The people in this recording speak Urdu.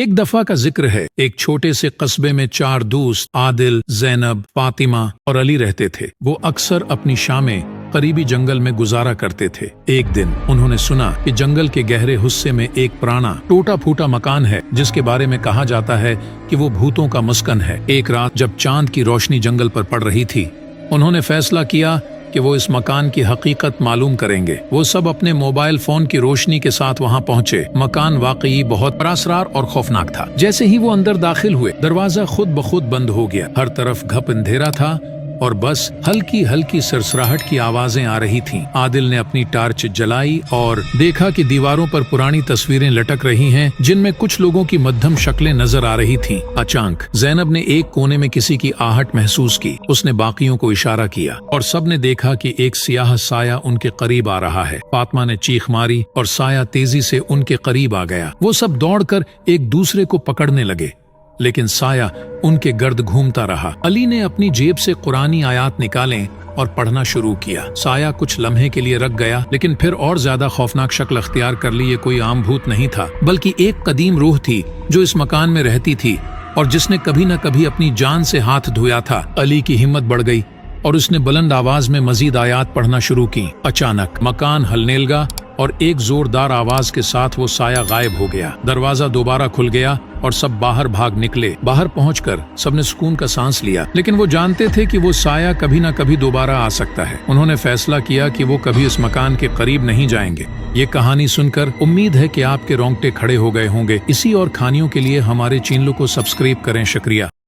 ایک دفعہ کا ذکر ہے، ایک چھوٹے سے قصبے میں 4 دوست عادل، زینب، فاطمہ اور علی رہتے تھے۔ وہ اکثر اپنی شامیں قریبی جنگل میں گزارا کرتے تھے۔ ایک دن انہوں نے سنا کہ جنگل کے گہرے حصے میں ایک پرانا ٹوٹا پھوٹا مکان ہے جس کے بارے میں کہا جاتا ہے کہ وہ بھوتوں کا مسکن ہے۔ ایک رات جب چاند کی روشنی جنگل پر پڑ رہی تھی، انہوں نے فیصلہ کیا کہ وہ اس مکان کی حقیقت معلوم کریں گے۔ وہ سب اپنے موبائل فون کی روشنی کے ساتھ وہاں پہنچے۔ مکان واقعی بہت پراسرار اور خوفناک تھا۔ جیسے ہی وہ اندر داخل ہوئے، دروازہ خود بخود بند ہو گیا۔ ہر طرف گھپ اندھیرا تھا اور بس ہلکی ہلکی سرسراہٹ کی آوازیں آ رہی تھیں۔ عادل نے اپنی ٹارچ جلائی اور دیکھا کہ دیواروں پر پرانی تصویریں لٹک رہی ہیں جن میں کچھ لوگوں کی مدھم شکلیں نظر آ رہی تھیں۔ اچانک زینب نے ایک کونے میں کسی کی آہٹ محسوس کی۔ اس نے باقیوں کو اشارہ کیا اور سب نے دیکھا کہ ایک سیاہ سایہ ان کے قریب آ رہا ہے۔ فاطمہ نے چیخ ماری اور سایہ تیزی سے ان کے قریب آ گیا۔ وہ سب دوڑ کر ایک دوسرے کو پکڑنے لگے، لیکن سایہ ان کے گرد گھومتا رہا۔ علی نے اپنی جیب سے قرآنی آیات نکالیں اور پڑھنا شروع کیا۔ سایہ کچھ لمحے کے لیے رک گیا، لیکن پھر اور زیادہ خوفناک شکل اختیار کر لی۔ یہ کوئی عام بھوت نہیں تھا، بلکہ ایک قدیم روح تھی جو اس مکان میں رہتی تھی اور جس نے کبھی نہ کبھی اپنی جان سے ہاتھ دھویا تھا۔ علی کی ہمت بڑھ گئی اور اس نے بلند آواز میں مزید آیات پڑھنا شروع کی۔ اچانک مکان ہلنے لگا اور ایک زوردار آواز کے ساتھ وہ سایہ غائب ہو گیا۔ دروازہ دوبارہ کھل گیا اور سب باہر بھاگ نکلے۔ باہر پہنچ کر سب نے سکون کا سانس لیا، لیکن وہ جانتے تھے کہ وہ سایہ کبھی نہ کبھی دوبارہ آ سکتا ہے۔ انہوں نے فیصلہ کیا کہ وہ کبھی اس مکان کے قریب نہیں جائیں گے۔ یہ کہانی سن کر امید ہے کہ آپ کے رونگٹے کھڑے ہو گئے ہوں گے۔ اسی اور کہانیوں کے لیے ہمارے چینل کو سبسکرائب کریں۔ شکریہ۔